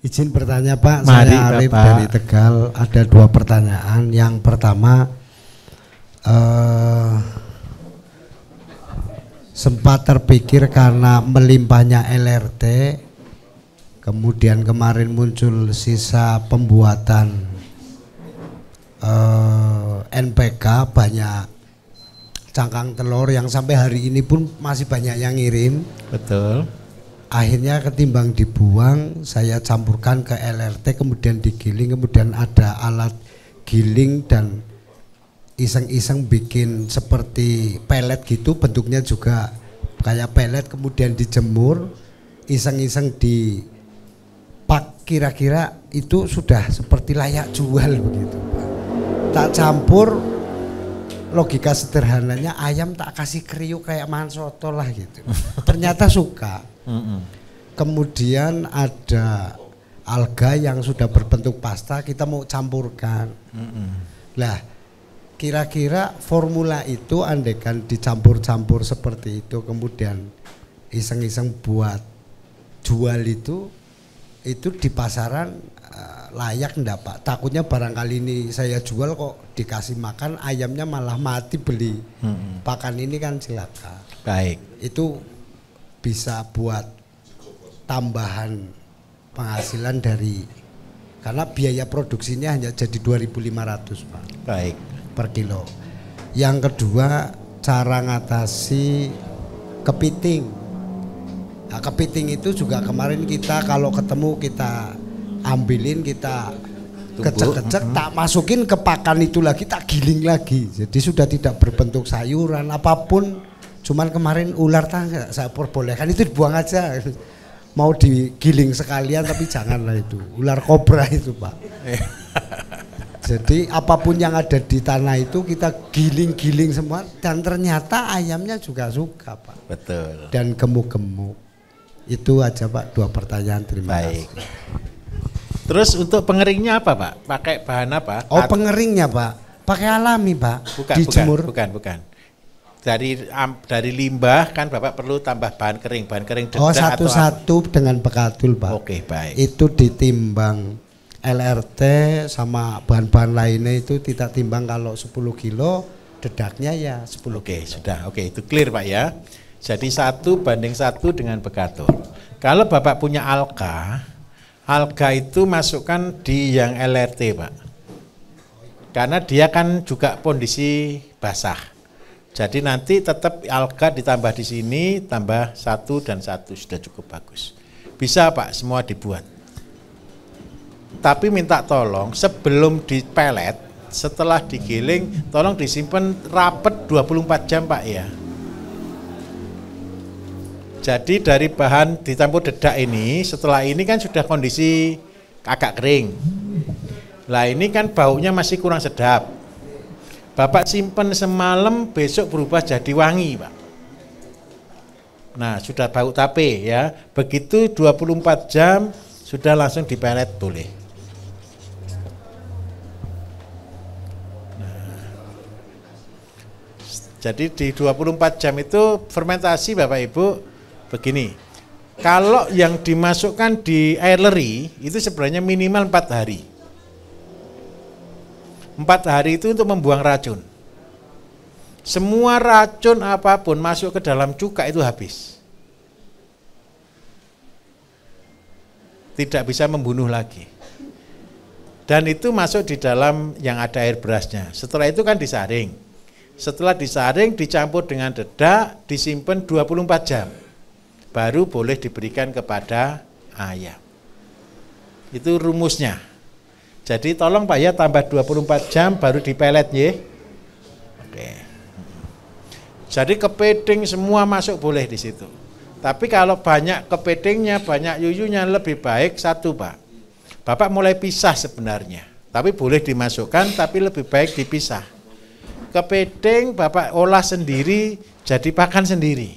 Izin bertanya Pak, Mari, saya Arif Bapak. dari Tegal. Ada 2 pertanyaan. Yang pertama, sempat terpikir karena melimpahnya LRT, kemudian kemarin muncul sisa pembuatan NPK, banyak cangkang telur yang sampai hari ini pun masih banyak yang ngirim. Betul. Akhirnya ketimbang dibuang, saya campurkan ke LRT, kemudian digiling, kemudian ada alat giling dan iseng-iseng bikin seperti pelet gitu, bentuknya juga kayak pelet, kemudian dijemur, iseng-iseng dipak, kira-kira itu sudah seperti layak jual begitu. Tak campur, logika sederhananya ayam tak kasih kriuk kayak mangan soto lah gitu. Ternyata suka. Kemudian ada alga yang sudah berbentuk pasta, kita mau campurkan. Lah, kira-kira formula itu andaikan dicampur-campur seperti itu, kemudian iseng-iseng buat jual itu di pasaran layak enggak Pak? Takutnya barangkali ini saya jual kok dikasih makan ayamnya malah mati beli pakan ini kan celaka. Baik. Itu bisa buat tambahan penghasilan dari, karena biaya produksinya hanya jadi 2.500 Pak. Baik. Per kilo. Yang kedua, cara ngatasi kepiting. Nah, kepiting itu juga kemarin kita kalau ketemu kita ambilin, kita kecek-kecek, tak masukin ke pakan itu lagi, tak giling lagi. Jadi sudah tidak berbentuk sayuran apapun. Cuman kemarin ular tangga saya perbolehkan itu dibuang aja. Mau digiling sekalian tapi janganlah itu. Ular kobra itu Pak. Jadi apapun yang ada di tanah itu kita giling-giling semua, dan ternyata ayamnya juga suka Pak. Betul. Dan gemuk-gemuk. Itu aja Pak, 2 pertanyaan, terima Baik. kasih. Terus untuk pengeringnya apa Pak? Pakai bahan apa? Oh, pengeringnya Pak, pakai alami Pak. Bukan, dijemur. bukan. Dari limbah kan Bapak perlu tambah bahan kering dedak. Oh, satu-satu dengan pekadul Pak. Oke, baik. Itu ditimbang LRT sama bahan-bahan lainnya, itu tidak timbang. Kalau 10 kilo dedaknya ya 10 Oke, kilo. sudah. Oke, itu clear Pak ya. Jadi 1:1 dengan pekatur. Kalau Bapak punya alga itu masukkan di yang LRT Pak. Karena dia kan juga kondisi basah. Jadi nanti tetap alga ditambah di sini, tambah 1 dan 1 sudah cukup bagus. Bisa Pak, semua dibuat. Tapi minta tolong sebelum dipelet, setelah digiling, tolong disimpan rapet 24 jam Pak ya. Jadi dari bahan dicampur dedak ini, setelah ini kan sudah kondisi agak kering. Lah ini kan baunya masih kurang sedap. Bapak simpen semalam, besok berubah jadi wangi Pak. Nah sudah bau tape ya. Begitu 24 jam sudah langsung dipelet boleh. Nah, jadi di 24 jam itu fermentasi Bapak Ibu begini. Kalau yang dimasukkan di air leri itu sebenarnya minimal 4 hari. 4 hari itu untuk membuang racun. Semua racun apapun masuk ke dalam cuka itu habis. Tidak bisa membunuh lagi. Dan itu masuk di dalam yang ada air berasnya. Setelah itu kan disaring. Setelah disaring dicampur dengan dedak, disimpan 24 jam. Baru boleh diberikan kepada ayam. Itu rumusnya. Jadi tolong Pak ya tambah 24 jam baru dipelet ya. Oke. Jadi kepiting semua masuk boleh di situ. Tapi kalau banyak kepitingnya, banyak yuyunya, lebih baik 1 Pak. Bapak mulai pisah sebenarnya. Tapi boleh dimasukkan, tapi lebih baik dipisah. Kepiting Bapak olah sendiri, jadi pakan sendiri.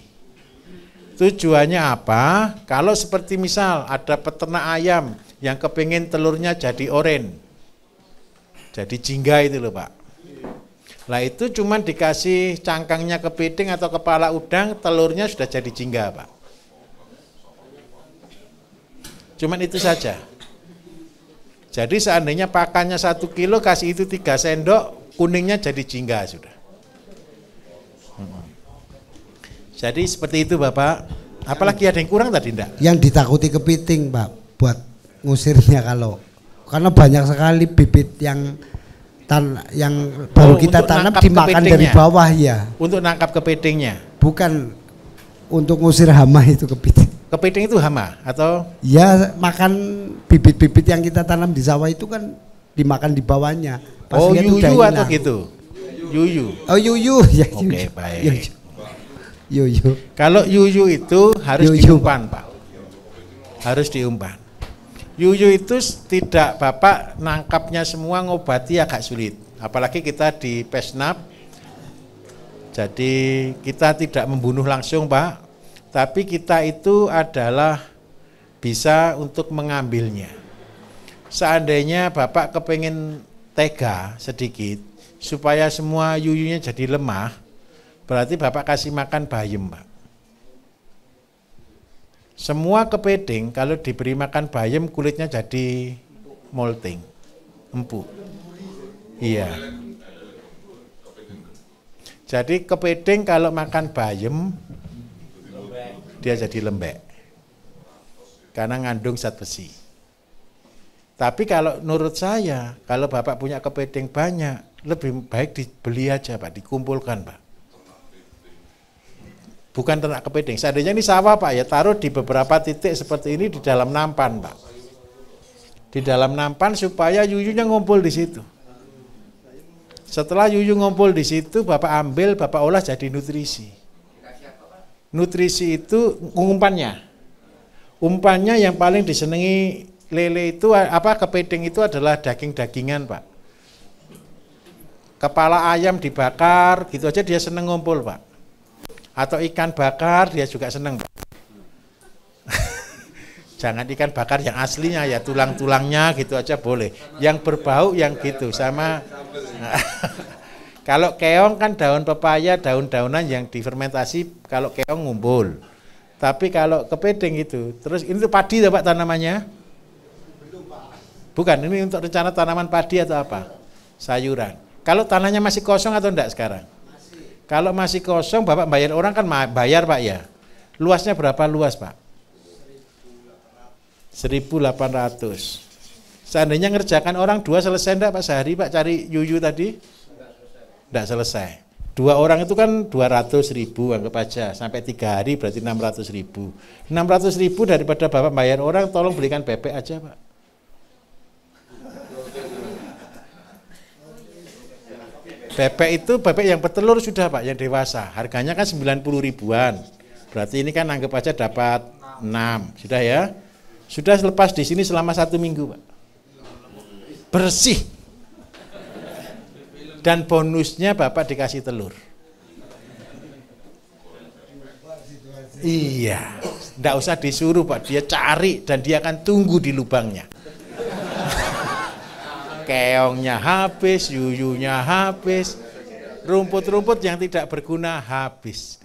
Tujuannya apa? Kalau seperti misal ada peternak ayam yang kepingin telurnya jadi oren, jadi jingga itu loh Pak. Lah itu cuman dikasih cangkangnya kepiting atau kepala udang, telurnya sudah jadi jingga Pak. Cuman itu saja. Jadi seandainya pakannya 1 kilo, kasih itu 3 sendok, kuningnya jadi jingga sudah. Jadi seperti itu Bapak. Apalagi ada yang kurang tadi enggak? Yang ditakuti kepiting Pak, buat ngusirnya karena banyak sekali bibit yang baru kita tanam dimakan dari bawah ya. Untuk nangkap kepitingnya? Bukan untuk ngusir hama itu kepiting. Kepiting itu hama atau? Ya makan bibit-bibit yang kita tanam di sawah itu kan dimakan di bawahnya. Oh yuyu atau gitu? Yuyu. Oh yuyu ya. Oke, baik. Yuyu. Kalau yuyu itu harus diumpan Pak. Harus diumpan. Yuyu itu tidak Bapak nangkapnya semua ngobati agak sulit. Apalagi kita di Pesnap. Jadi kita tidak membunuh langsung Pak. Tapi kita itu adalah bisa untuk mengambilnya. Seandainya Bapak kepengen tega sedikit supaya semua yuyunya jadi lemah, berarti Bapak kasih makan bayem Pak. Semua kepiting kalau diberi makan bayem kulitnya jadi molting, empuk. Iya. Jadi kepiting kalau makan bayem dia jadi lembek karena ngandung zat besi. Tapi kalau menurut saya, kalau Bapak punya kepiting banyak, lebih baik dibeli aja Pak, dikumpulkan Pak. Bukan ternak kepiting. Seandainya ini sawah Pak ya, taruh di beberapa titik seperti ini di dalam nampan Pak. Di dalam nampan supaya yuyunya ngumpul di situ. Setelah yuyu ngumpul di situ, Bapak ambil, Bapak olah jadi nutrisi. Nutrisi itu umpannya. Umpannya yang paling disenangi lele itu kepiting itu adalah daging-dagingan Pak. Kepala ayam dibakar, gitu aja dia seneng ngumpul Pak. Atau ikan bakar dia juga seneng Pak. Jangan ikan bakar yang aslinya ya, tulang-tulangnya gitu aja boleh. Yang berbau yang gitu sama. Kalau keong kan daun pepaya, daun-daunan yang difermentasi, kalau keong ngumpul. Tapi kalau kepiting itu, terus ini tuh padi ya Pak tanamannya? Bukan, ini untuk rencana tanaman padi atau apa? Sayuran. Kalau tanahnya masih kosong atau enggak sekarang? Kalau masih kosong, Bapak bayar orang kan bayar Pak ya. Luasnya berapa luas Pak? 1.800. Seandainya ngerjakan orang 2 selesai enggak Pak sehari Pak cari yuyu tadi? Enggak selesai. 2 orang itu kan 200.000 anggap aja. Sampai 3 hari berarti 600.000. 600.000 daripada Bapak bayar orang, tolong belikan bebek aja Pak. Bebek itu bebek yang bertelur sudah Pak, yang dewasa. Harganya kan 90 ribuan. Berarti ini kan anggap aja dapat 6. Sudah ya? Sudah lepas di sini selama 1 minggu Pak. Bersih. Dan bonusnya Bapak dikasih telur. Iya, enggak usah disuruh Pak, dia cari dan dia akan tunggu di lubangnya. Keongnya habis, yuyunya habis, rumput-rumput yang tidak berguna habis.